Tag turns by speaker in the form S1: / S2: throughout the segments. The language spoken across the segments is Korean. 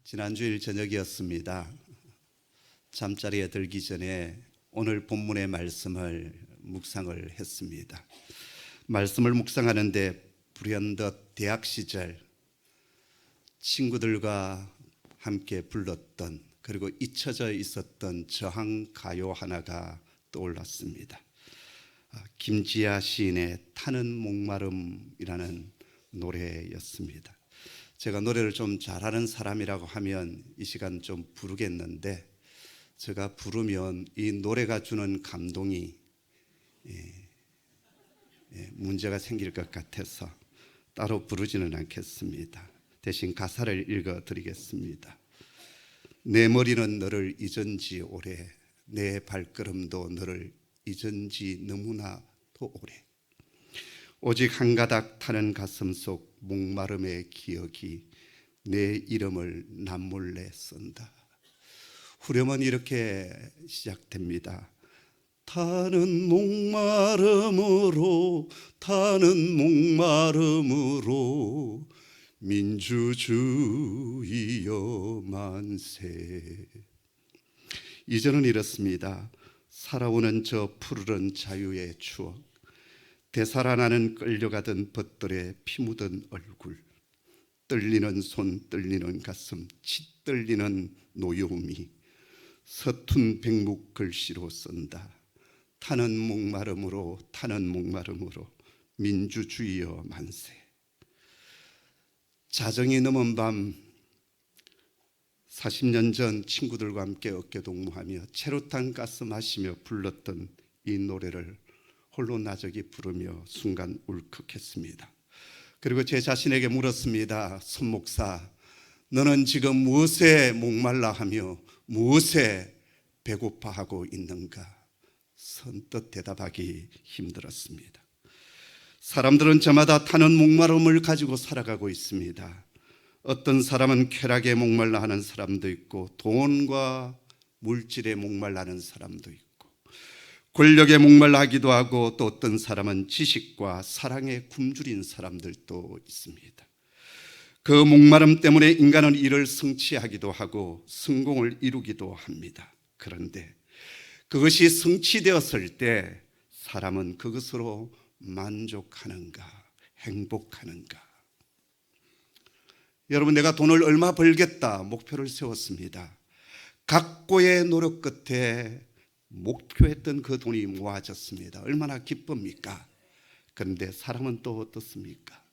S1: 지난주일 저녁이었습니다. 잠자리에 들기 전에 오늘 본문의 말씀을 묵상을 했습니다. 말씀을 묵상하는데 불현듯 대학 시절 친구들과 함께 불렀던, 그리고 잊혀져 있었던 저항 가요 하나가 떠올랐습니다. 김지아 시인의 타는 목마름이라는 노래였습니다. 제가 노래를 좀 잘하는 사람이라고 하면 이 시간 좀 부르겠는데, 제가 부르면 이 노래가 주는 감동이 문제가 생길 것 같아서 따로 부르지는 않겠습니다. 대신 가사를 읽어드리겠습니다. 내 머리는 너를 잊은 지 오래, 내 발걸음도 너를 잊은 지 너무나 도 오래. 오직 한 가닥 타는 가슴 속 목마름의 기억이 내 이름을 남몰래 쓴다. 후렴은 이렇게 시작됩니다. 타는 목마름으로, 타는 목마름으로 민주주의여 만세. 이전은 이렇습니다. 살아오는 저 푸르른 자유의 추억, 되살아나는 끌려가던 벗들의 피 묻은 얼굴, 떨리는 손, 떨리는 가슴, 짓떨리는 노여움이 서툰 백묵 글씨로 쓴다. 타는 목마름으로, 타는 목마름으로 민주주의여 만세. 자정이 넘은 밤 40년 전 친구들과 함께 어깨동무하며 체류탄 가스 마시며 불렀던 이 노래를 홀로 나저기 부르며 순간 울컥했습니다. 그리고 제 자신에게 물었습니다. 손 목사, 너는 지금 무엇에 목말라 하며 무엇에 배고파하고 있는가? 선뜻 대답하기 힘들었습니다. 사람들은 저마다 타는 목마름을 가지고 살아가고 있습니다. 어떤 사람은 쾌락에 목말라 하는 사람도 있고, 돈과 물질에 목말라 하는 사람도 있고, 권력에 목말라 하기도 하고, 또 어떤 사람은 지식과 사랑에 굶주린 사람들도 있습니다. 그 목마름 때문에 인간은 일을 성취하기도 하고 성공을 이루기도 합니다. 그런데 그것이 성취되었을 때 사람은 그것으로 만족하는가, 행복하는가? 여러분, 내가 돈을 얼마 벌겠다 목표를 세웠습니다. 각고의 노력 끝에 목표했던 그 돈이 모아졌습니다. 얼마나 기쁩니까? 그런데 사람은 또 어떻습니까?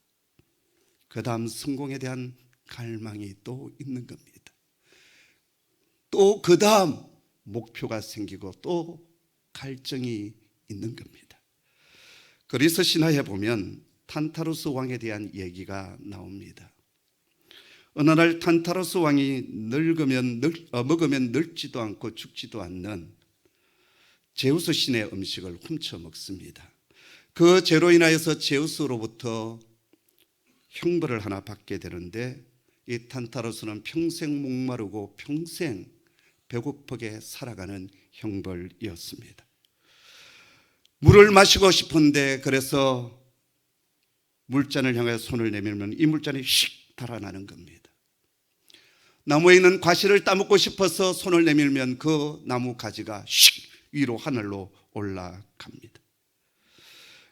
S1: 그 다음 성공에 대한 갈망이 또 있는 겁니다. 또 그 다음 목표가 생기고 또 갈증이 있는 겁니다. 그리스 신화에 보면 탄타루스 왕에 대한 얘기가 나옵니다. 어느 날 탄타루스 왕이 먹으면 늙지도 않고 죽지도 않는 제우스 신의 음식을 훔쳐 먹습니다. 그 죄로 인하여서 제우스로부터 형벌을 하나 받게 되는데, 이 탄타루스는 평생 목마르고 평생 배고프게 살아가는 형벌이었습니다. 물을 마시고 싶은데, 그래서 물잔을 향해 손을 내밀면 이 물잔이 휙 달아나는 겁니다. 나무에 있는 과실을 따먹고 싶어서 손을 내밀면 그 나무 가지가 휙 위로 하늘로 올라갑니다.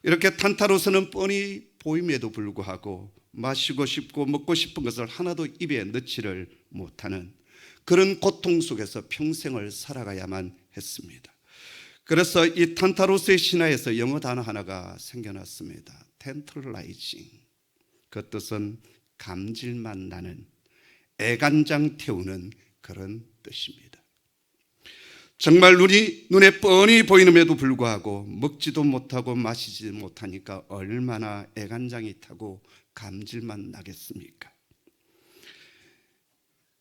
S1: 이렇게 탄타루스는 뻔히 보임에도 불구하고 마시고 싶고 먹고 싶은 것을 하나도 입에 넣지를 못하는 그런 고통 속에서 평생을 살아가야만 했습니다. 그래서 이 탄타루스의 신화에서 영어 단어 하나가 생겨났습니다. 텐트라이징. 그 뜻은 감질맛 나는, 애간장 태우는 그런 뜻입니다. 정말 눈에 뻔히 보이는데도 불구하고 먹지도 못하고 마시지 못하니까 얼마나 애간장이 타고 감질맛 나겠습니까?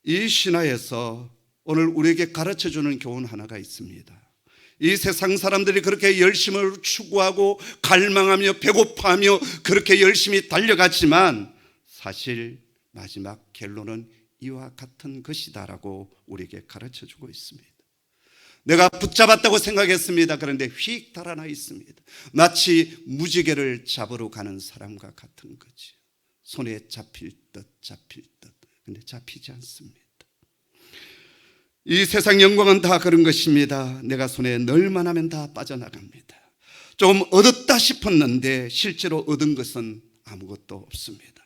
S1: 이 신화에서 오늘 우리에게 가르쳐주는 교훈 하나가 있습니다. 이 세상 사람들이 그렇게 열심을 추구하고 갈망하며 배고파하며 그렇게 열심히 달려갔지만 사실 마지막 결론은 이와 같은 것이다라고 우리에게 가르쳐주고 있습니다. 내가 붙잡았다고 생각했습니다. 그런데 휙 달아나 있습니다. 마치 무지개를 잡으러 가는 사람과 같은 거지. 손에 잡힐 듯 그런데 잡히지 않습니다. 이 세상 영광은 다 그런 것입니다. 내가 손에 넣을만 하면 다 빠져나갑니다. 좀 얻었다 싶었는데 실제로 얻은 것은 아무것도 없습니다.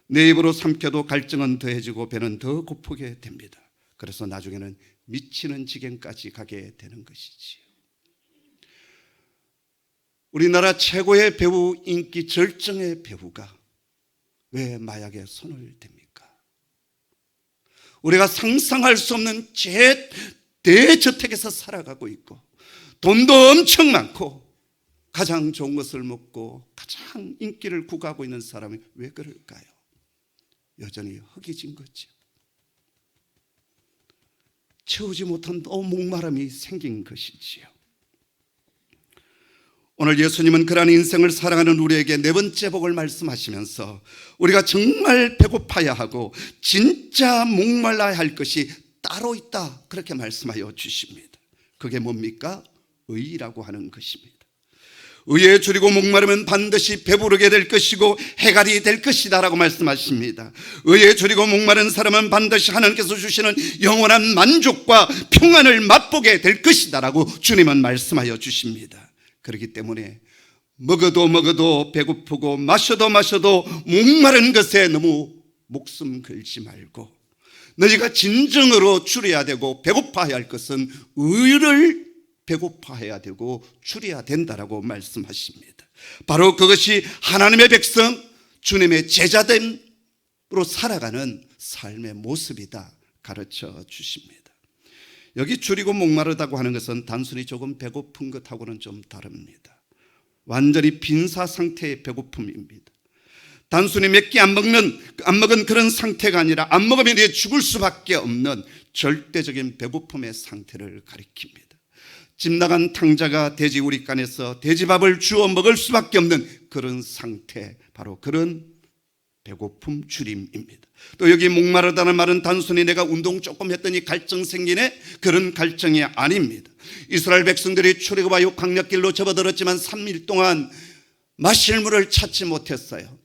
S1: 내 입으로 삼켜도 갈증은 더해지고 배는 더 고프게 됩니다. 그래서 나중에는 미치는 지경까지 가게 되는 것이지요. 우리나라 최고의 배우, 인기 절정의 배우가 왜 마약에 손을 댑니까? 우리가 상상할 수 없는 대저택에서 살아가고 있고 돈도 엄청 많고 가장 좋은 것을 먹고 가장 인기를 구가하고 있는 사람이 왜 그럴까요? 여전히 허기진 거죠. 채우지 못한 목마름이 생긴 것이지요. 오늘 예수님은 그러한 인생을 살아가는 우리에게 네 번째 복을 말씀하시면서 우리가 정말 배고파야 하고 진짜 목말라야 할 것이 따로 있다, 그렇게 말씀하여 주십니다. 그게 뭡니까? 의라고 하는 것입니다. 의에 줄이고 목마르면 반드시 배부르게 될 것이고 해갈이 될 것이다 라고 말씀하십니다. 의에 줄이고 목마른 사람은 반드시 하나님께서 주시는 영원한 만족과 평안을 맛보게 될 것이다 라고 주님은 말씀하여 주십니다. 그렇기 때문에 먹어도 배고프고 마셔도 목마른 것에 너무 목숨 걸지 말고 너희가 진정으로 줄여야 되고 배고파야 할 것은 의를 배고파해야 되고 줄여야 된다라고 말씀하십니다. 바로 그것이 하나님의 백성, 주님의 제자됨으로 살아가는 삶의 모습이다 가르쳐 주십니다. 여기 줄이고 목마르다고 하는 것은 단순히 조금 배고픈 것하고는 좀 다릅니다. 완전히 빈사 상태의 배고픔입니다. 단순히 몇 개 안 먹은 그런 상태가 아니라 안 먹으면 이제 죽을 수밖에 없는 절대적인 배고픔의 상태를 가리킵니다. 집 나간 탕자가 돼지 우리간에서 돼지밥을 주워 먹을 수밖에 없는 그런 상태, 바로 그런 배고픔 줄임입니다. 또 여기 목마르다는 말은 단순히 내가 운동 조금 했더니 갈증 생기네, 그런 갈증이 아닙니다. 이스라엘 백성들이 출애굽과 광야길로 접어들었지만 3일 동안 마실 물을 찾지 못했어요.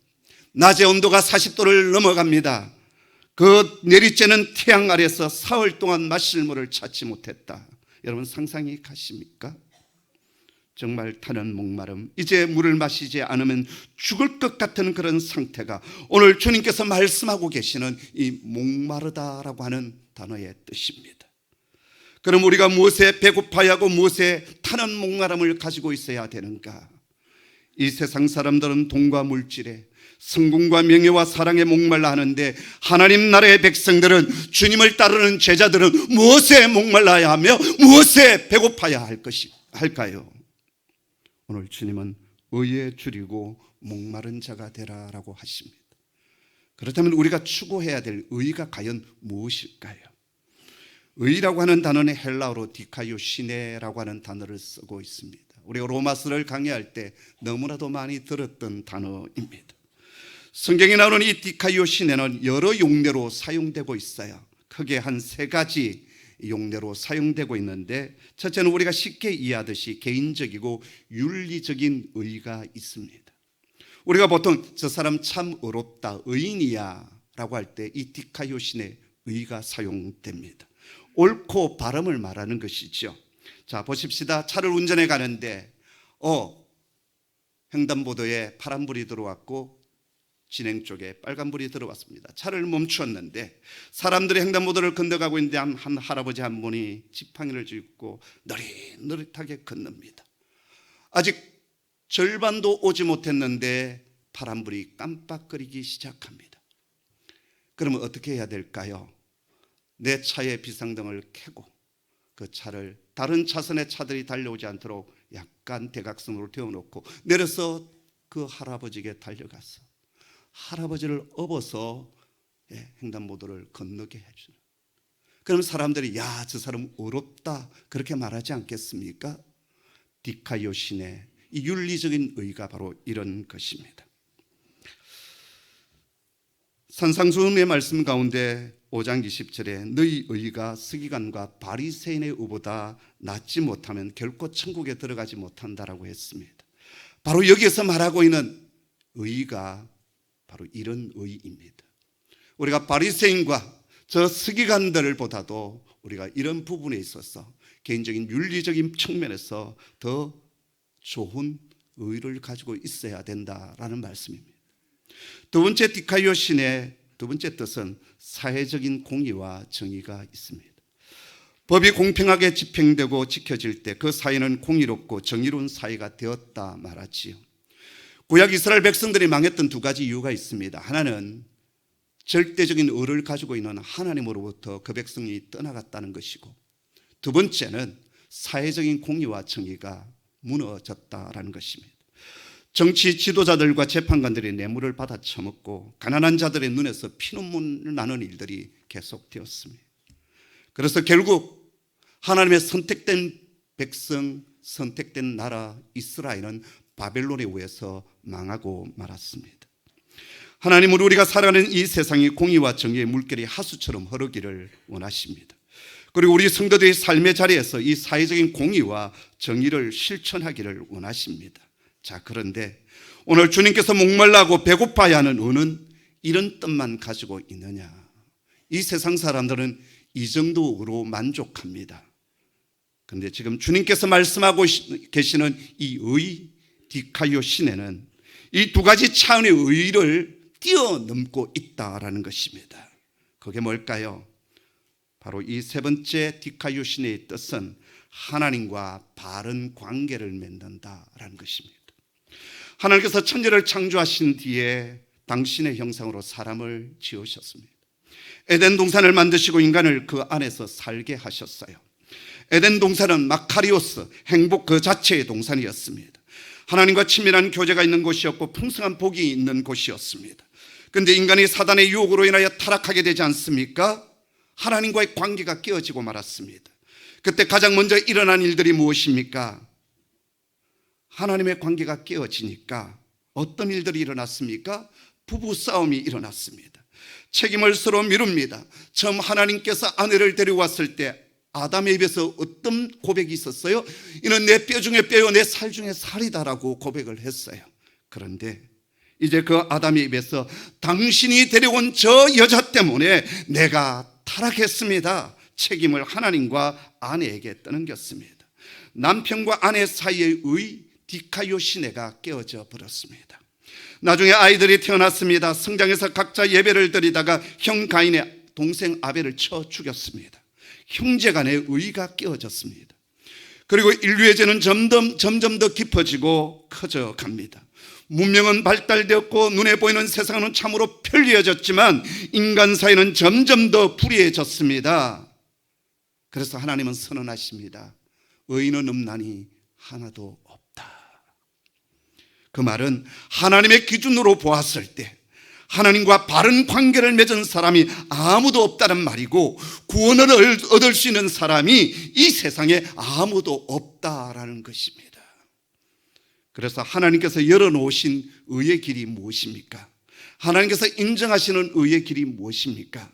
S1: 낮의 온도가 40도를 넘어갑니다. 그 내리쬐는 태양 아래서 사흘 동안 마실 물을 찾지 못했다. 여러분 상상이 가십니까? 정말 타는 목마름, 이제 물을 마시지 않으면 죽을 것 같은 그런 상태가 오늘 주님께서 말씀하고 계시는 이 목마르다라고 하는 단어의 뜻입니다. 그럼 우리가 무엇에 배고파야 하고 무엇에 타는 목마름을 가지고 있어야 되는가? 이 세상 사람들은 돈과 물질에, 성공과 명예와 사랑에 목말라 하는데 하나님 나라의 백성들은, 주님을 따르는 제자들은 무엇에 목말라야 하며 무엇에 배고파야 할까요? 오늘 주님은 의에 줄이고 목마른 자가 되라라고 하십니다. 그렇다면 우리가 추구해야 될 의가 과연 무엇일까요? 의라고 하는 단어는 헬라어로 디카이오시네라고 하는 단어를 쓰고 있습니다. 우리가 로마서를 강의할 때 너무나도 많이 들었던 단어입니다. 성경에 나오는 이 디카이오시네는 여러 용례로 사용되고 있어요. 크게 한 3가지 용례로 사용되고 있는데, 첫째는 우리가 쉽게 이해하듯이 개인적이고 윤리적인 의가 있습니다. 우리가 보통 저 사람 참 의롭다, 의인이야 라고 할 때 이 디카이오시네 의가 사용됩니다. 옳고 바름을 말하는 것이죠. 자, 보십시다. 차를 운전해 가는데 횡단보도에 파란불이 들어왔고 진행 쪽에 빨간불이 들어왔습니다. 차를 멈추었는데 사람들이 횡단보도를 건너가고 있는데 한 할아버지 한 분이 지팡이를 짚고 느릿느릿하게 건넙니다. 아직 절반도 오지 못했는데 파란불이 깜빡거리기 시작합니다. 그러면 어떻게 해야 될까요? 내 차의 비상등을 켜고 그 차를 다른 차선의 차들이 달려오지 않도록 약간 대각선으로 태워놓고 내려서 그 할아버지에게 달려가서 할아버지를 업어서 횡단보도를 건너게 해주는. 그럼 사람들이 야, 저 사람 의롭다 그렇게 말하지 않겠습니까? 디카이오시네, 이 윤리적인 의가 바로 이런 것입니다. 산상수훈의 말씀 가운데 5장 20절에 너희 의가 서기관과 바리새인의 의보다 낫지 못하면 결코 천국에 들어가지 못한다라고 했습니다. 바로 여기에서 말하고 있는 의가 바로 이런 의입니다. 우리가 바리새인과 저 서기관들보다도 우리가 이런 부분에 있어서 개인적인 윤리적인 측면에서 더 좋은 의를 가지고 있어야 된다라는 말씀입니다. 두 번째 디카이오 신의 두 번째 뜻은 사회적인 공의와 정의가 있습니다. 법이 공평하게 집행되고 지켜질 때 그 사회는 공의롭고 정의로운 사회가 되었다 말하지요. 구약 이스라엘 백성들이 망했던 두 가지 이유가 있습니다. 하나는 절대적인 의를 가지고 있는 하나님으로부터 그 백성이 떠나갔다는 것이고, 두 번째는 사회적인 공의와 정의가 무너졌다라는 것입니다. 정치 지도자들과 재판관들이 뇌물을 받아 처먹고 가난한 자들의 눈에서 피눈물 나는 일들이 계속되었습니다. 그래서 결국 하나님의 선택된 백성, 선택된 나라 이스라엘은 바벨론에 의해서 망하고 말았습니다. 하나님은 우리가 살아가는 이 세상이 공의와 정의의 물결이 하수처럼 흐르기를 원하십니다. 그리고 우리 성도들의 삶의 자리에서 이 사회적인 공의와 정의를 실천하기를 원하십니다. 자, 그런데 오늘 주님께서 목말라고 배고파야 하는 의는 이런 뜻만 가지고 있느냐? 이 세상 사람들은 이 정도로 만족합니다. 그런데 지금 주님께서 말씀하고 계시는 이 의, 디카이오 신에는 이 두 가지 차원의 의를 뛰어넘고 있다라는 것입니다. 그게 뭘까요? 바로 이 세 번째 디카이오 신의 뜻은 하나님과 바른 관계를 맺는다라는 것입니다. 하나님께서 천지를 창조하신 뒤에 당신의 형상으로 사람을 지으셨습니다. 에덴 동산을 만드시고 인간을 그 안에서 살게 하셨어요. 에덴 동산은 마카리오스, 행복 그 자체의 동산이었습니다. 하나님과 친밀한 교제가 있는 곳이었고 풍성한 복이 있는 곳이었습니다. 그런데 인간이 사단의 유혹으로 인하여 타락하게 되지 않습니까? 하나님과의 관계가 깨어지고 말았습니다. 그때 가장 먼저 일어난 일들이 무엇입니까? 하나님의 관계가 깨어지니까 어떤 일들이 일어났습니까? 부부싸움이 일어났습니다. 책임을 서로 미룹니다. 처음 하나님께서 아내를 데려왔을 때 아담의 입에서 어떤 고백이 있었어요? 이는 내 뼈 중에 뼈요 내 살 중에 살이다라고 고백을 했어요. 그런데 이제 그 아담의 입에서 당신이 데려온 저 여자 때문에 내가 타락했습니다. 책임을 하나님과 아내에게 떠넘겼습니다. 남편과 아내 사이의 디카이오 시내가 깨어져 버렸습니다. 나중에 아이들이 태어났습니다. 성장해서 각자 예배를 드리다가 형 가인의 동생 아벨을 쳐 죽였습니다. 형제 간의 의가 깨어졌습니다. 그리고 인류의 죄는 점점 더 깊어지고 커져 갑니다. 문명은 발달되었고 눈에 보이는 세상은 참으로 편리해졌지만 인간 사이는 점점 더 불의해졌습니다. 그래서 하나님은 선언하십니다. 의인은 없나니 하나도 없다. 그 말은 하나님의 기준으로 보았을 때 하나님과 바른 관계를 맺은 사람이 아무도 없다는 말이고 구원을 얻을 수 있는 사람이 이 세상에 아무도 없다라는 것입니다. 그래서 하나님께서 열어놓으신 의의 길이 무엇입니까? 하나님께서 인정하시는 의의 길이 무엇입니까?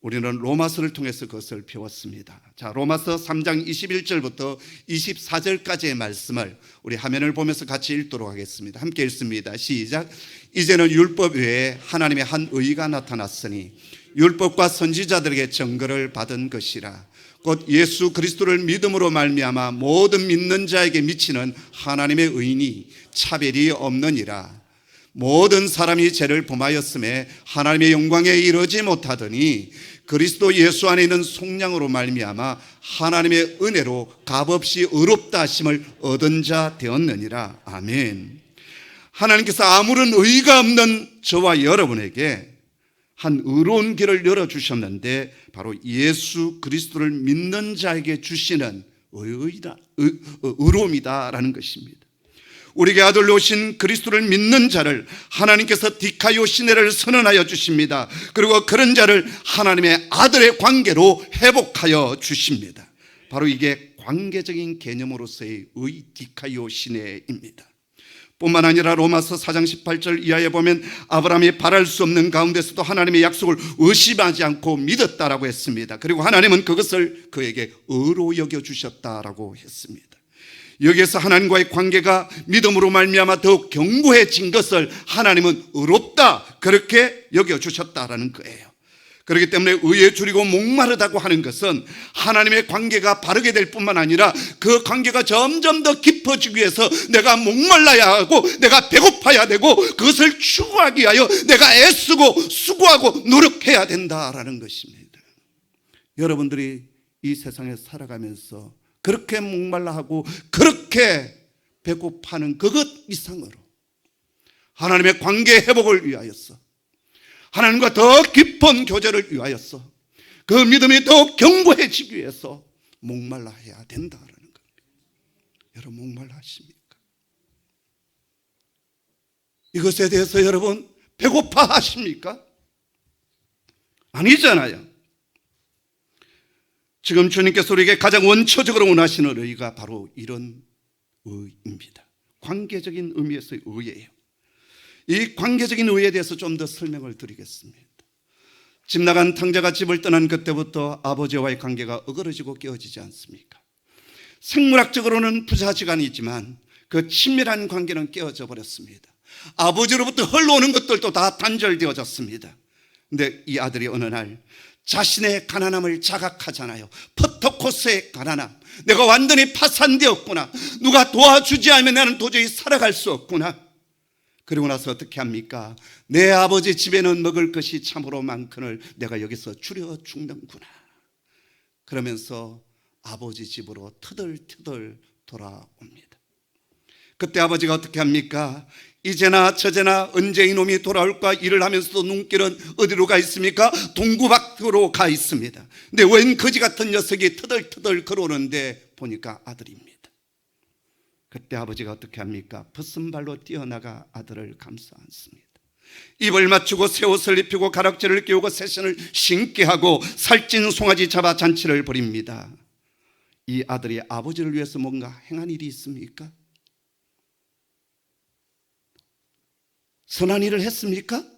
S1: 우리는 로마서를 통해서 그것을 배웠습니다. 자, 로마서 3장 21절부터 24절까지의 말씀을 우리 화면을 보면서 같이 읽도록 하겠습니다. 함께 읽습니다. 시작. 이제는 율법 외에 하나님의 한 의가 나타났으니 율법과 선지자들에게 증거를 받은 것이라. 곧 예수 그리스도를 믿음으로 말미암아 모든 믿는 자에게 미치는 하나님의 의인이 차별이 없느니라. 모든 사람이 죄를 범하였음에 하나님의 영광에 이르지 못하더니 그리스도 예수 안에 있는 속량으로 말미암아 하나님의 은혜로 값없이 의롭다 하심을 얻은 자 되었느니라. 아멘. 하나님께서 아무런 의의가 없는 저와 여러분에게 한 의로운 길을 열어주셨는데 바로 예수 그리스도를 믿는 자에게 주시는 의로움이다라는 것입니다. 우리에게 아들로 오신 그리스도를 믿는 자를 하나님께서 디카이오 시내를 선언하여 주십니다. 그리고 그런 자를 하나님의 아들의 관계로 회복하여 주십니다. 바로 이게 관계적인 개념으로서의 디카이오 시내입니다. 뿐만 아니라 로마서 4장 18절 이하에 보면 아브라함이 바랄 수 없는 가운데서도 하나님의 약속을 의심하지 않고 믿었다라고 했습니다. 그리고 하나님은 그것을 그에게 의로 여겨주셨다라고 했습니다. 여기에서 하나님과의 관계가 믿음으로 말미암아 더욱 견고해진 것을 하나님은 의롭다 그렇게 여겨주셨다라는 거예요. 그렇기 때문에 의에 줄이고 목마르다고 하는 것은 하나님의 관계가 바르게 될 뿐만 아니라 그 관계가 점점 더 깊어지기 위해서 내가 목말라야 하고 내가 배고파야 되고 그것을 추구하기 위하여 내가 애쓰고 수고하고 노력해야 된다라는 것입니다. 여러분들이 이 세상에 살아가면서 그렇게 목말라 하고 그렇게 배고파하는 그것 이상으로 하나님의 관계 회복을 위하여서, 하나님과 더 깊은 교제를 위하여서, 그 믿음이 더욱 견고해지기 위해서 목말라 해야 된다라는 겁니다. 여러분 목말라 하십니까? 이것에 대해서 여러분 배고파 하십니까? 아니잖아요. 지금 주님께서 우리에게 가장 원초적으로 원하시는 의가 바로 이런 의입니다. 관계적인 의미에서의 의예요. 이 관계적인 의에 대해서 좀 더 설명을 드리겠습니다. 집 나간 탕자가 집을 떠난 그때부터 아버지와의 관계가 어그러지고 깨어지지 않습니까? 생물학적으로는 부자지간이지만 그 친밀한 관계는 깨어져 버렸습니다. 아버지로부터 흘러오는 것들도 다 단절되어졌습니다. 근데 이 아들이 어느 날 자신의 가난함을 자각하잖아요. 포토코스의 가난함, 내가 완전히 파산되었구나, 누가 도와주지 않으면 나는 도저히 살아갈 수 없구나. 그리고 나서 어떻게 합니까? 내 아버지 집에는 먹을 것이 참으로 많거늘 내가 여기서 줄여 죽는구나. 그러면서 아버지 집으로 터덜터덜 돌아옵니다. 그때 아버지가 어떻게 합니까? 이제나 저제나 언제 이놈이 돌아올까 일을 하면서도 눈길은 어디로 가 있습니까? 동구 밖으로 가 있습니다. 근데 웬 거지 같은 녀석이 터덜터덜 걸어오는데 보니까 아들입니다. 그때 아버지가 어떻게 합니까? 벗은발로 뛰어나가 아들을 감싸 안습니다. 입을 맞추고 새 옷을 입히고 가락지를 끼우고 새 신을 신게 하고 살찐 송아지 잡아 잔치를 벌입니다. 이 아들이 아버지를 위해서 뭔가 행한 일이 있습니까? 선한 일을 했습니까?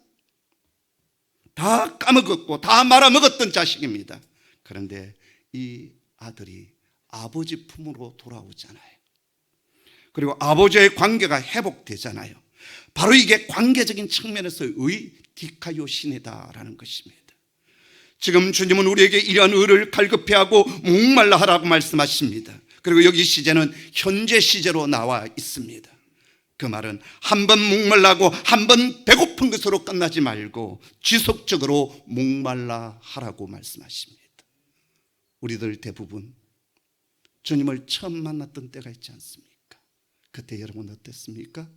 S1: 다 까먹었고 다 말아먹었던 자식입니다. 그런데 이 아들이 아버지 품으로 돌아오잖아요. 그리고 아버지의 관계가 회복되잖아요. 바로 이게 관계적인 측면에서의 디카요시네다라는 것입니다. 지금 주님은 우리에게 이러한 의를 갈급해하고 목말라 하라고 말씀하십니다. 그리고 여기 시제는 현재 시제로 나와 있습니다. 그 말은 한 번 목말라고 한 번 배고픈 것으로 끝나지 말고 지속적으로 목말라 하라고 말씀하십니다. 우리들 대부분 주님을 처음 만났던 때가 있지 않습니까? 그때 여러분 어땠습니까?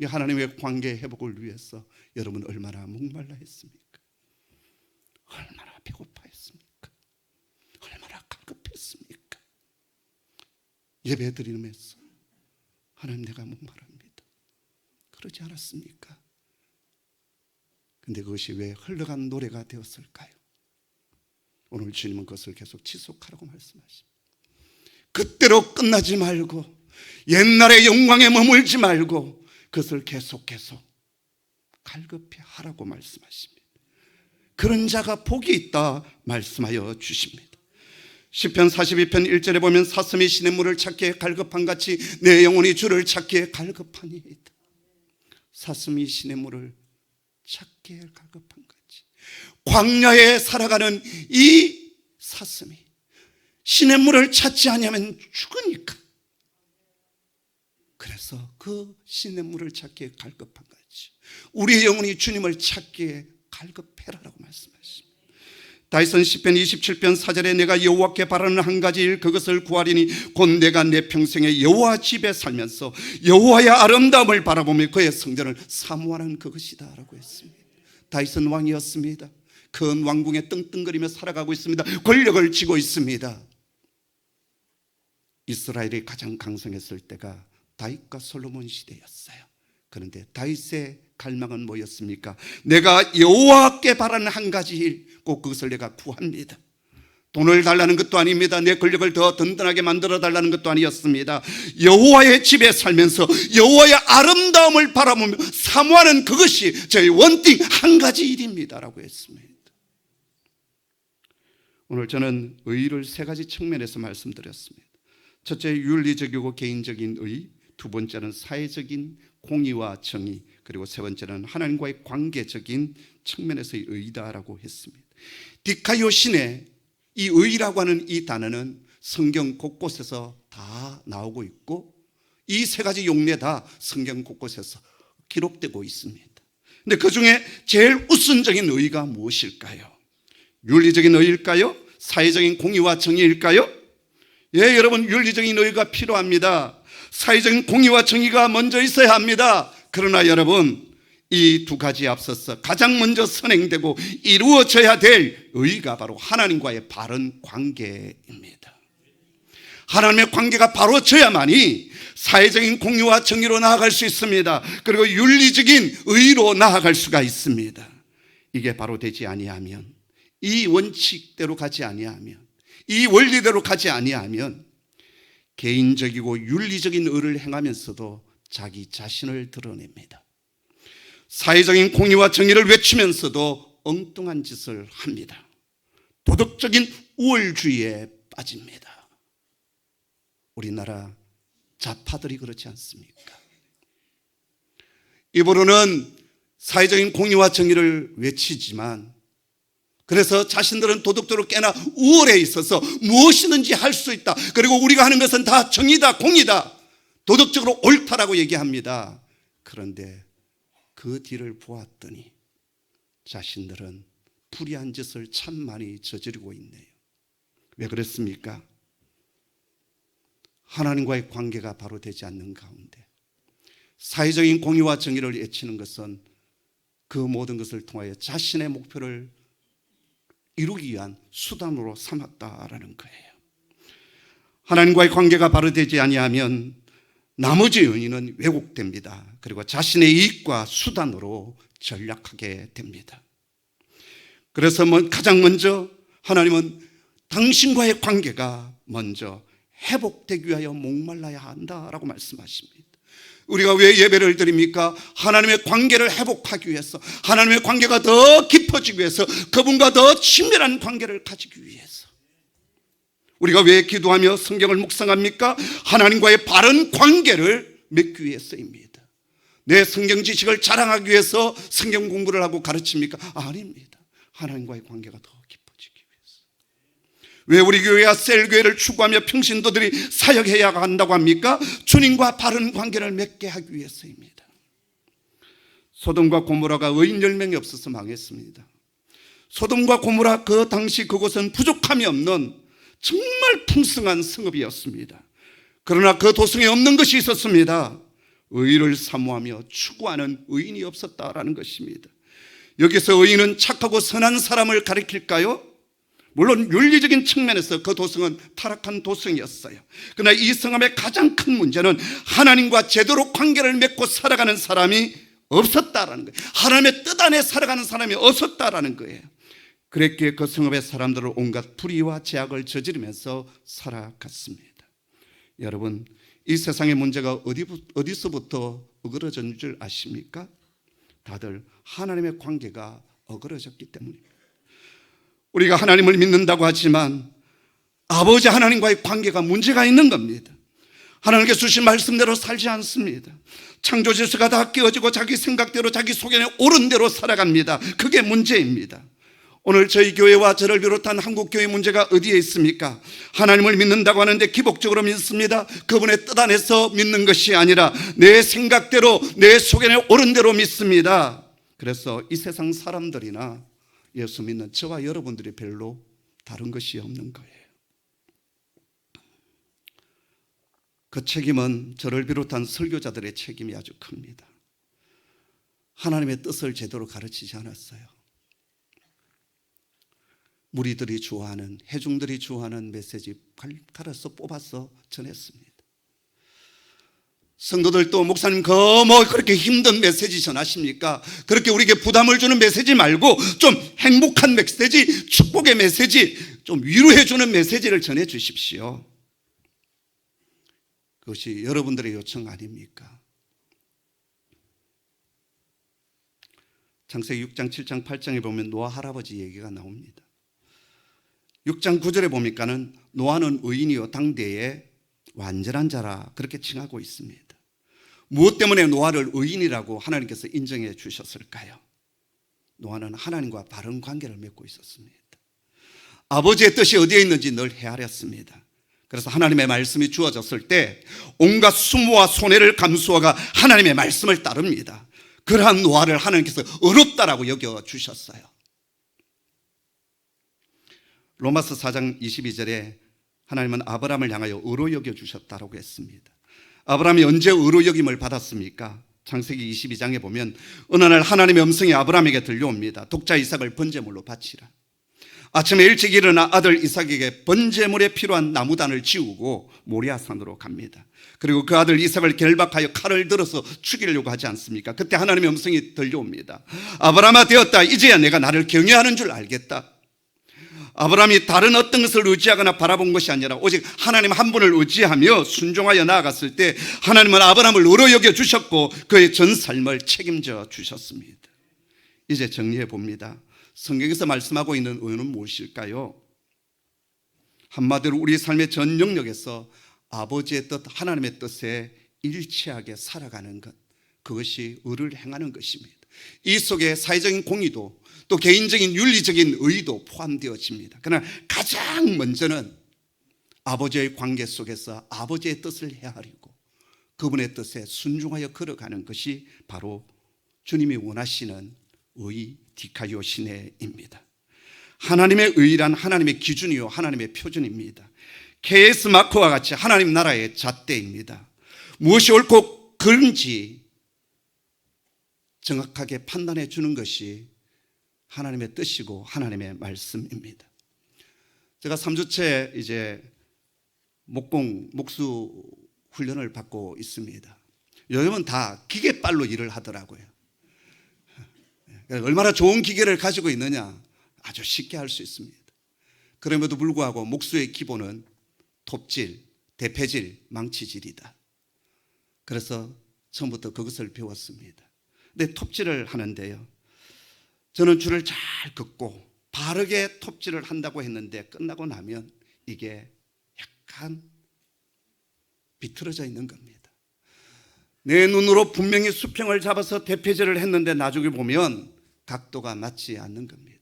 S1: 하나님의 관계 회복을 위해서 여러분 얼마나 목말라 했습니까? 얼마나 배고파 했습니까? 얼마나 갈급했습니까? 예배 드리면서 하나님 내가 목마릅니다, 그러지 않았습니까? 근데 그것이 왜 흘러간 노래가 되었을까요? 오늘 주님은 그것을 계속 지속하라고 말씀하십니다. 그때로 끝나지 말고 옛날의 영광에 머물지 말고 그것을 계속 갈급해 하라고 말씀하십니다. 그런 자가 복이 있다 말씀하여 주십니다. 시편 42편 1절에 보면 사슴이 시냇물을 찾기에 갈급한 같이 내 영혼이 주를 찾기에 갈급하니이다. 사슴이 시냇물을 찾기에 갈급한 같이 광야에 살아가는 이 사슴이 시냇물을 찾지 않으면 죽으니까, 그래서 그 시냇물을 찾기에 갈급한 같이 우리의 영혼이 주님을 찾기에 갈급해라라고 말씀하십니다. 다윗은 시편 27편 4절에 내가 여호와께 바라는 한 가지 일 그것을 구하리니 곧 내가 내 평생에 여호와 집에 살면서 여호와의 아름다움을 바라보며 그의 성전을 사모하는 그것이다 라고 했습니다. 다윗은 왕이었습니다. 큰 왕궁에 떵떵거리며 살아가고 있습니다. 권력을 쥐고 있습니다. 이스라엘이 가장 강성했을 때가 다윗과 솔로몬 시대였어요. 그런데 다윗의 갈망은 뭐였습니까? 내가 여호와께 바라는 한 가지 일, 꼭 그것을 내가 구합니다. 돈을 달라는 것도 아닙니다. 내 권력을 더 든든하게 만들어 달라는 것도 아니었습니다. 여호와의 집에 살면서 여호와의 아름다움을 바라보며 사모하는 그것이 저의 원띵 한 가지 일입니다 라고 했습니다. 오늘 저는 의를 세 가지 측면에서 말씀드렸습니다. 첫째, 윤리적이고 개인적인 의, 두 번째는 사회적인 공의와 정의, 그리고 세 번째는 하나님과의 관계적인 측면에서의 의다라고 했습니다. 디카이오신의 이 의라고 하는 이 단어는 성경 곳곳에서 다 나오고 있고 이 세 가지 용례 다 성경 곳곳에서 기록되고 있습니다. 근데 그 중에 제일 우선적인 의가 무엇일까요? 윤리적인 의일까요? 사회적인 공의와 정의일까요? 예, 여러분, 윤리적인 의가 필요합니다. 사회적인 공의와 정의가 먼저 있어야 합니다. 그러나 여러분, 이 두 가지 앞서서 가장 먼저 선행되고 이루어져야 될 의가 바로 하나님과의 바른 관계입니다. 하나님의 관계가 바로져야만이 사회적인 공의와 정의로 나아갈 수 있습니다. 그리고 윤리적인 의로 나아갈 수가 있습니다. 이게 바로 되지 아니하면, 이 원칙대로 가지 아니하면, 이 원리대로 가지 아니하면 개인적이고 윤리적인 의를 행하면서도 자기 자신을 드러냅니다. 사회적인 공의와 정의를 외치면서도 엉뚱한 짓을 합니다. 도덕적인 우월주의에 빠집니다. 우리나라 좌파들이 그렇지 않습니까? 입으로는 사회적인 공의와 정의를 외치지만 그래서 자신들은 도덕적으로 꽤나 우월해 있어서 무엇이든지 할 수 있다. 그리고 우리가 하는 것은 다 정의다, 공의다, 도덕적으로 옳다라고 얘기합니다. 그런데 그 뒤를 보았더니 자신들은 불의한 짓을 참 많이 저지르고 있네요. 왜 그렇습니까? 하나님과의 관계가 바로 되지 않는 가운데 사회적인 공의와 정의를 외치는 것은 그 모든 것을 통하여 자신의 목표를 이루기 위한 수단으로 삼았다라는 거예요. 하나님과의 관계가 바로 되지 아니하면 나머지 의인은 왜곡됩니다. 그리고 자신의 이익과 수단으로 전략하게 됩니다. 그래서 가장 먼저 하나님은 당신과의 관계가 먼저 회복되기 위하여 목말라야 한다라고 말씀하십니다. 우리가 왜 예배를 드립니까? 하나님의 관계를 회복하기 위해서, 하나님의 관계가 더 깊어지기 위해서, 그분과 더 친밀한 관계를 가지기 위해서. 우리가 왜 기도하며 성경을 묵상합니까? 하나님과의 바른 관계를 맺기 위해서입니다. 내 성경 지식을 자랑하기 위해서 성경 공부를 하고 가르칩니까? 아닙니다. 하나님과의 관계가 더 깊어지기 위해서. 왜 우리 교회와 셀교회를 추구하며 평신도들이 사역해야 한다고 합니까? 주님과 바른 관계를 맺게 하기 위해서입니다. 소돔과 고모라가 의인 10명이 없어서 망했습니다. 소돔과 고모라 그 당시 그곳은 부족함이 없는 정말 풍성한 성읍이었습니다. 그러나 그 도성에 없는 것이 있었습니다. 의를 사모하며 추구하는 의인이 없었다라는 것입니다. 여기서 의인은 착하고 선한 사람을 가리킬까요? 물론 윤리적인 측면에서 그 도성은 타락한 도성이었어요. 그러나 이 성함의 가장 큰 문제는 하나님과 제대로 관계를 맺고 살아가는 사람이 없었다라는 거예요. 하나님의 뜻 안에 살아가는 사람이 없었다라는 거예요. 그랬기에 그 성읍의 사람들은 온갖 불의와 제약을 저지르면서 살아갔습니다. 여러분, 이 세상의 문제가 어디서부터 어그러진 줄 아십니까? 다들 하나님의 관계가 어그러졌기 때문입니다. 우리가 하나님을 믿는다고 하지만 아버지 하나님과의 관계가 문제가 있는 겁니다. 하나님께서 주신 말씀대로 살지 않습니다. 창조 질서가 다 깨어지고 자기 생각대로 자기 속에 옳은 대로 살아갑니다. 그게 문제입니다. 오늘 저희 교회와 저를 비롯한 한국교회 문제가 어디에 있습니까? 하나님을 믿는다고 하는데 기복적으로 믿습니다. 그분의 뜻 안에서 믿는 것이 아니라 내 생각대로 내 속에 옳은 대로 믿습니다. 그래서 이 세상 사람들이나 예수 믿는 저와 여러분들이 별로 다른 것이 없는 거예요. 그 책임은 저를 비롯한 설교자들의 책임이 아주 큽니다. 하나님의 뜻을 제대로 가르치지 않았어요. 무리들이 좋아하는, 회중들이 좋아하는 메시지 갈아서 뽑아서 전했습니다. 성도들도 목사님 그렇게 힘든 메시지 전하십니까? 그렇게 우리에게 부담을 주는 메시지 말고 좀 행복한 메시지, 축복의 메시지, 좀 위로해 주는 메시지를 전해 주십시오. 그것이 여러분들의 요청 아닙니까? 창세기 6장, 7장, 8장에 보면 노아 할아버지 얘기가 나옵니다. 6장 9절에 보니까는 노아는 의인이요 당대의 완전한 자라 그렇게 칭하고 있습니다. 무엇 때문에 노아를 의인이라고 하나님께서 인정해 주셨을까요? 노아는 하나님과 바른 관계를 맺고 있었습니다. 아버지의 뜻이 어디에 있는지 늘 헤아렸습니다. 그래서 하나님의 말씀이 주어졌을 때 온갖 수모와 손해를 감수하가 하나님의 말씀을 따릅니다. 그러한 노아를 하나님께서 의롭다라고 여겨주셨어요. 로마서 4장 22절에 하나님은 아브라함을 향하여 의로 여겨주셨다라고 했습니다. 아브라함이 언제 의로 여김을 받았습니까? 창세기 22장에 보면 어느 날 하나님의 음성이 아브라함에게 들려옵니다. 독자 이삭을 번제물로 바치라. 아침에 일찍 일어나 아들 이삭에게 번제물에 필요한 나무단을 지우고 모리아산으로 갑니다. 그리고 그 아들 이삭을 결박하여 칼을 들어서 죽이려고 하지 않습니까? 그때 하나님의 음성이 들려옵니다. 아브라함아 되었다. 이제야 내가 나를 경외하는 줄 알겠다. 아브라함이 다른 어떤 것을 의지하거나 바라본 것이 아니라 오직 하나님 한 분을 의지하며 순종하여 나아갔을 때 하나님은 아브라함을 의로 여겨주셨고 그의 전 삶을 책임져 주셨습니다. 이제 정리해 봅니다. 성경에서 말씀하고 있는 의는 무엇일까요? 한마디로 우리 삶의 전 영역에서 아버지의 뜻, 하나님의 뜻에 일치하게 살아가는 것, 그것이 의를 행하는 것입니다. 이 속에 사회적인 공의도 또 개인적인 윤리적인 의의도 포함되어집니다. 그러나 가장 먼저는 아버지의 관계 속에서 아버지의 뜻을 헤아리고 그분의 뜻에 순종하여 걸어가는 것이 바로 주님이 원하시는 의 디카이오 시네입니다. 하나님의 의란 하나님의 기준이요 하나님의 표준입니다. KS 마크와 같이 하나님 나라의 잣대입니다. 무엇이 옳고 그른지 정확하게 판단해 주는 것이 하나님의 뜻이고 하나님의 말씀입니다. 제가 3주째 이제 목수 훈련을 받고 있습니다. 요즘은 다 기계발로 일을 하더라고요. 얼마나 좋은 기계를 가지고 있느냐, 아주 쉽게 할 수 있습니다. 그럼에도 불구하고 목수의 기본은 톱질, 대패질, 망치질이다. 그래서 처음부터 그것을 배웠습니다. 근데 톱질을 하는데요, 저는 줄을 잘 긋고 바르게 톱질을 한다고 했는데 끝나고 나면 이게 약간 비틀어져 있는 겁니다. 내 눈으로 분명히 수평을 잡아서 대패질을 했는데 나중에 보면 각도가 맞지 않는 겁니다.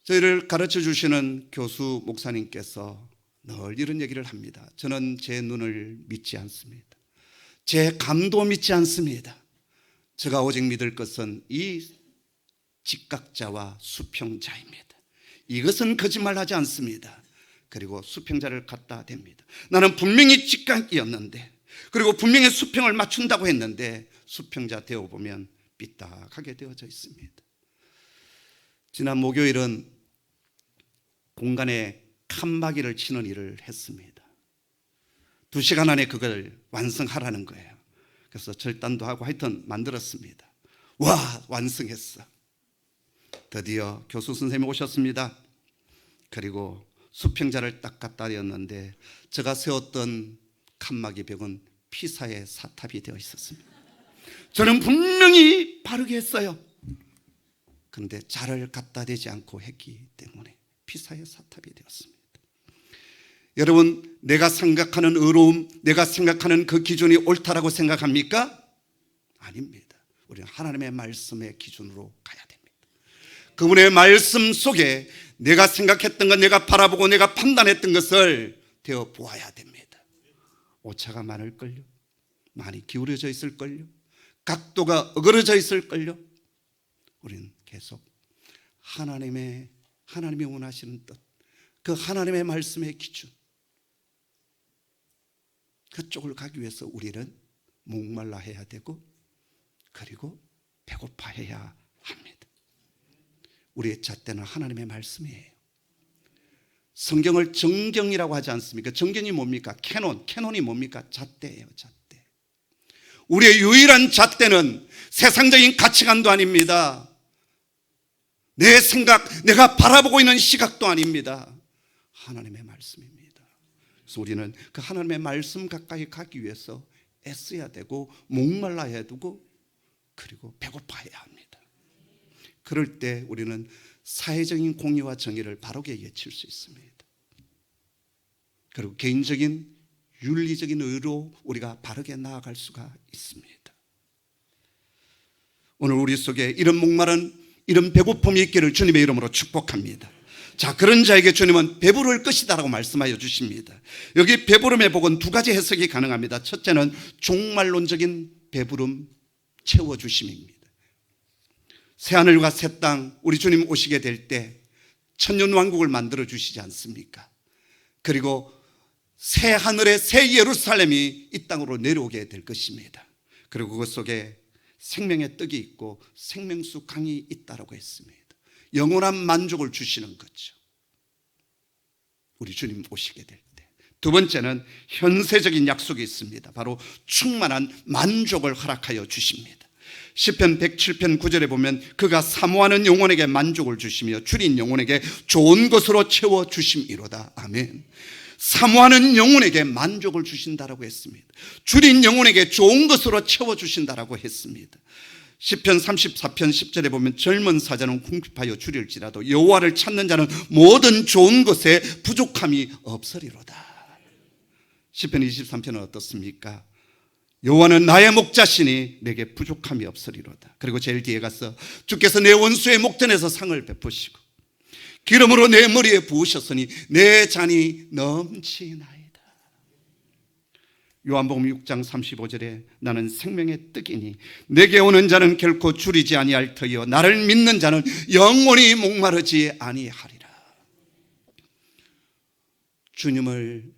S1: 저희를 가르쳐 주시는 교수 목사님께서 늘 이런 얘기를 합니다. 저는 제 눈을 믿지 않습니다. 제 감도 믿지 않습니다. 제가 오직 믿을 것은 이 직각자와 수평자입니다. 이것은 거짓말하지 않습니다. 그리고 수평자를 갖다 댑니다. 나는 분명히 직각이었는데, 그리고 분명히 수평을 맞춘다고 했는데 수평자 되어보면 삐딱하게 되어져 있습니다. 지난 목요일은 공간에 칸막이를 치는 일을 했습니다. 2시간 안에 그걸 완성하라는 거예요. 그래서 절단도 하고 하여튼 만들었습니다. 와, 완성했어. 드디어 교수 선생님이 오셨습니다. 그리고 수평자를 딱 갖다 대었는데 제가 세웠던 칸막이 벽은 피사의 사탑이 되어 있었습니다. 저는 분명히 바르게 했어요. 그런데 자를 갖다 대지 않고 했기 때문에 피사의 사탑이 되었습니다. 여러분, 내가 생각하는 의로움, 내가 생각하는 그 기준이 옳다라고 생각합니까? 아닙니다. 우리는 하나님의 말씀의 기준으로 가야 됩니다. 그분의 말씀 속에 내가 생각했던 것, 내가 바라보고 내가 판단했던 것을 되어 보아야 됩니다. 오차가 많을걸요, 많이 기울어져 있을걸요, 각도가 어그러져 있을걸요. 우리는 계속 하나님이 원하시는 뜻, 그 하나님의 말씀의 기준, 그쪽을 가기 위해서 우리는 목말라 해야 되고 그리고 배고파해야 합니다. 우리의 잣대는 하나님의 말씀이에요. 성경을 정경이라고 하지 않습니까? 정경이 뭡니까? 캐논이 뭡니까? 잣대예요. 잣대. 우리의 유일한 잣대는 세상적인 가치관도 아닙니다. 내 생각, 내가 바라보고 있는 시각도 아닙니다. 하나님의 말씀입니다. 그래서 우리는 그 하나님의 말씀 가까이 가기 위해서 애써야 되고 목말라야 되고 그리고 배고파해야 합니다. 그럴 때 우리는 사회적인 공의와 정의를 바르게 외칠 수 있습니다. 그리고 개인적인 윤리적인 의로 우리가 바르게 나아갈 수가 있습니다. 오늘 우리 속에 이런 목마른, 이런 배고픔이 있기를 주님의 이름으로 축복합니다. 자, 그런 자에게 주님은 배부를 것이다라고 말씀하여 주십니다. 여기 배부름의 복은 두 가지 해석이 가능합니다. 첫째는 종말론적인 배부름 채워주심입니다. 새하늘과 새 땅, 우리 주님 오시게 될 때 천년왕국을 만들어 주시지 않습니까? 그리고 새 하늘의 새 예루살렘이 이 땅으로 내려오게 될 것입니다. 그리고 그것 속에 생명의 떡이 있고 생명수 강이 있다라고 했습니다. 영원한 만족을 주시는 거죠. 우리 주님 오시게 될 때. 두 번째는 현세적인 약속이 있습니다. 바로 충만한 만족을 허락하여 주십니다. 시편 107편 9절에 보면 그가 사모하는 영혼에게 만족을 주시며 줄인 영혼에게 좋은 것으로 채워주심이로다. 아멘. 사모하는 영혼에게 만족을 주신다라고 했습니다. 줄인 영혼에게 좋은 것으로 채워주신다라고 했습니다. 시편 34편 10절에 보면 젊은 사자는 궁핍하여 줄일지라도 여호와를 찾는 자는 모든 좋은 것에 부족함이 없으리로다. 시편 23편은 어떻습니까? 여호와는 나의 목자시니 내게 부족함이 없으리로다. 그리고 제일 뒤에 가서 주께서 내 원수의 목전에서 상을 베푸시고 기름으로 내 머리에 부으셨으니 내 잔이 넘치나이다. 요한복음 6장 35절에 나는 생명의 떡이니 내게 오는 자는 결코 줄이지 아니할 터이요 나를 믿는 자는 영원히 목마르지 아니하리라. 주님을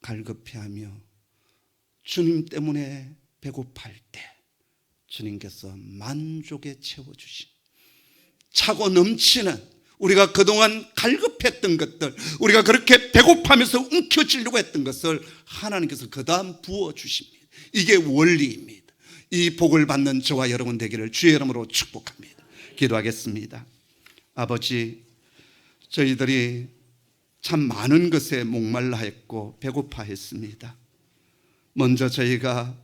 S1: 갈급해하며 주님 때문에 배고파할 때 주님께서 만족에 채워주신 차고 넘치는 우리가 그동안 갈급했던 것들, 우리가 그렇게 배고파하면서 움켜쥐려고 했던 것을 하나님께서 그 다음 부어주십니다. 이게 원리입니다. 이 복을 받는 저와 여러분 되기를 주의 이름으로 축복합니다. 기도하겠습니다. 아버지, 저희들이 참 많은 것에 목말라 했고 배고파 했습니다. 먼저 저희가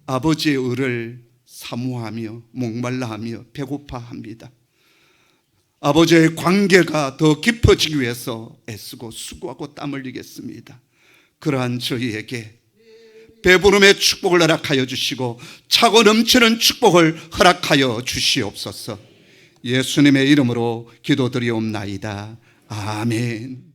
S1: 아버지의 의를 사모하며 목말라하며 배고파합니다. 아버지의 관계가 더 깊어지기 위해서 애쓰고 수고하고 땀 흘리겠습니다. 그러한 저희에게 배부름의 축복을 허락하여 주시고 차고 넘치는 축복을 허락하여 주시옵소서. 예수님의 이름으로 기도드리옵나이다. 아멘.